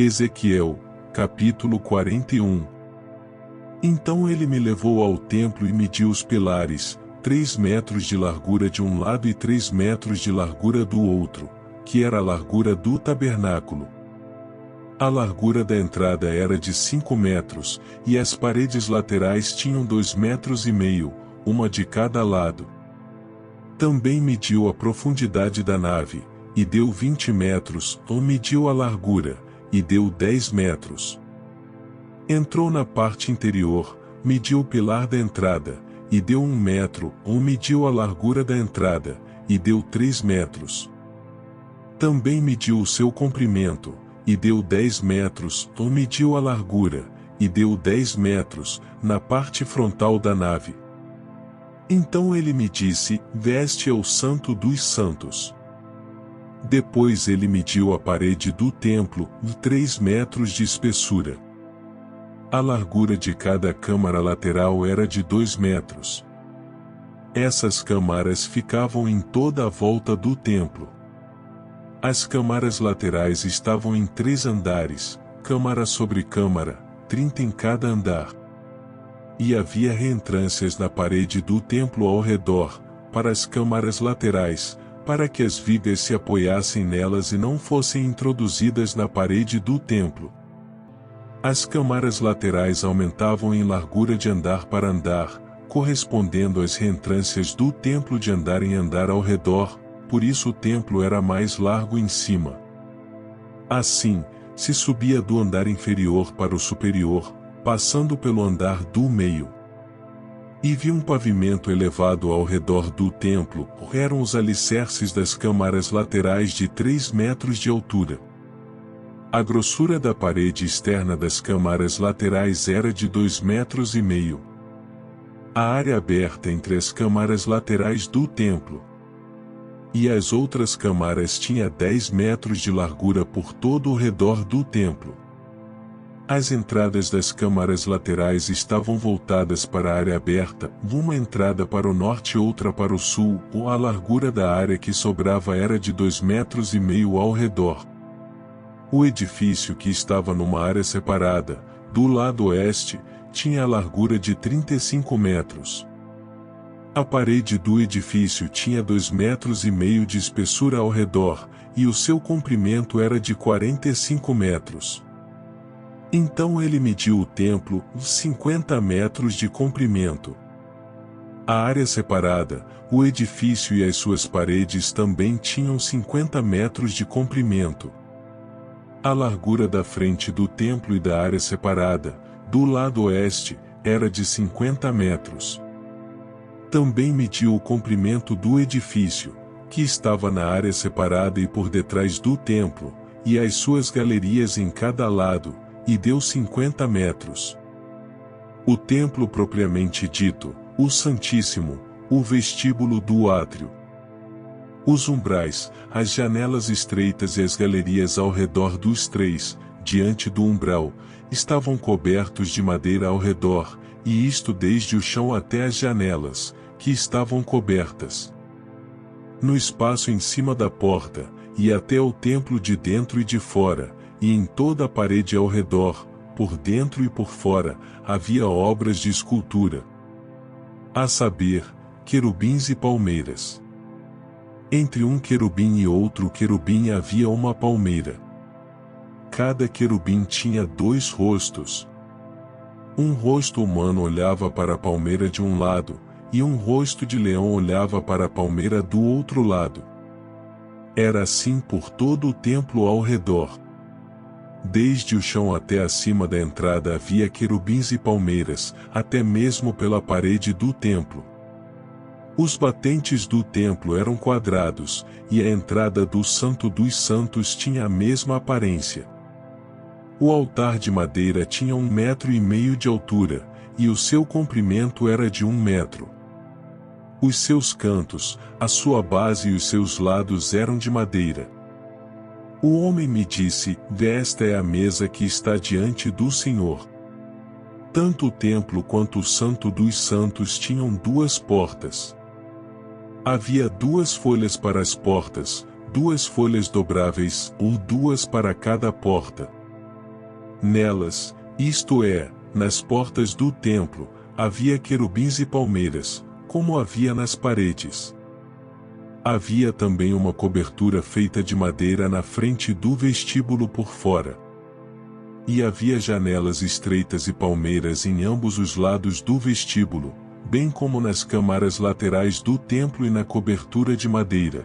Ezequiel, capítulo 41. Então ele me levou ao templo e mediu os pilares, 3 metros de largura de um lado e 3 metros de largura do outro, que era a largura do tabernáculo. A largura da entrada era de 5 metros, e as paredes laterais tinham 2,5 metros, uma de cada lado. Também mediu a profundidade da nave, e deu 20 metros, ou mediu a largura, e deu 10 metros. Entrou na parte interior, mediu o pilar da entrada, e deu 1 metro, ou mediu a largura da entrada, e deu 3 metros. Também mediu o seu comprimento, e deu 10 metros, ou mediu a largura, e deu 10 metros, na parte frontal da nave. Então ele me disse: Veste é o Santo dos Santos. Depois ele mediu a parede do templo, de 3 metros de espessura. A largura de cada câmara lateral era de 2 metros. Essas câmaras ficavam em toda a volta do templo. As câmaras laterais estavam em 3 andares, câmara sobre câmara, 30 em cada andar. E havia reentrâncias na parede do templo ao redor, para as câmaras laterais, para que as vigas se apoiassem nelas e não fossem introduzidas na parede do templo. As câmaras laterais aumentavam em largura de andar para andar, correspondendo às reentrâncias do templo de andar em andar ao redor, por isso o templo era mais largo em cima. Assim, se subia do andar inferior para o superior, passando pelo andar do meio. E vi um pavimento elevado ao redor do templo, eram os alicerces das câmaras laterais de 3 metros de altura. A grossura da parede externa das câmaras laterais era de 2,5 metros. A área aberta entre as câmaras laterais do templo e as outras câmaras tinha 10 metros de largura por todo o redor do templo. As entradas das câmaras laterais estavam voltadas para a área aberta, uma entrada para o norte e outra para o sul, ou a largura da área que sobrava era de 2,5 metros ao redor. O edifício que estava numa área separada, do lado oeste, tinha a largura de 35 metros. A parede do edifício tinha 2,5 metros de espessura ao redor, e o seu comprimento era de 45 metros. Então ele mediu o templo, 50 metros de comprimento. A área separada, o edifício e as suas paredes também tinham 50 metros de comprimento. A largura da frente do templo e da área separada, do lado oeste, era de 50 metros. Também mediu o comprimento do edifício, que estava na área separada e por detrás do templo, e as suas galerias em cada lado, e deu 50 metros. O templo propriamente dito, o Santíssimo, o vestíbulo do átrio. Os umbrais, as janelas estreitas e as galerias ao redor dos 3, diante do umbral, estavam cobertos de madeira ao redor, e isto desde o chão até as janelas, que estavam cobertas. No espaço em cima da porta, e até o templo de dentro e de fora, e em toda a parede ao redor, por dentro e por fora, havia obras de escultura. A saber, querubins e palmeiras. Entre um querubim e outro querubim havia uma palmeira. Cada querubim tinha 2 rostos. Um rosto humano olhava para a palmeira de um lado, e um rosto de leão olhava para a palmeira do outro lado. Era assim por todo o templo ao redor. Desde o chão até acima da entrada havia querubins e palmeiras, até mesmo pela parede do templo. Os batentes do templo eram quadrados, e a entrada do Santo dos Santos tinha a mesma aparência. O altar de madeira tinha 1,5 metros de altura, e o seu comprimento era de 1 metro. Os seus cantos, a sua base e os seus lados eram de madeira. O homem me disse: Esta é a mesa que está diante do Senhor. Tanto o templo quanto o Santo dos Santos tinham 2 portas. Havia 2 folhas para as portas, 2 folhas dobráveis, ou 2 para cada porta. Nelas, isto é, nas portas do templo, havia querubins e palmeiras, como havia nas paredes. Havia também uma cobertura feita de madeira na frente do vestíbulo por fora. E havia janelas estreitas e palmeiras em ambos os lados do vestíbulo, bem como nas câmaras laterais do templo e na cobertura de madeira.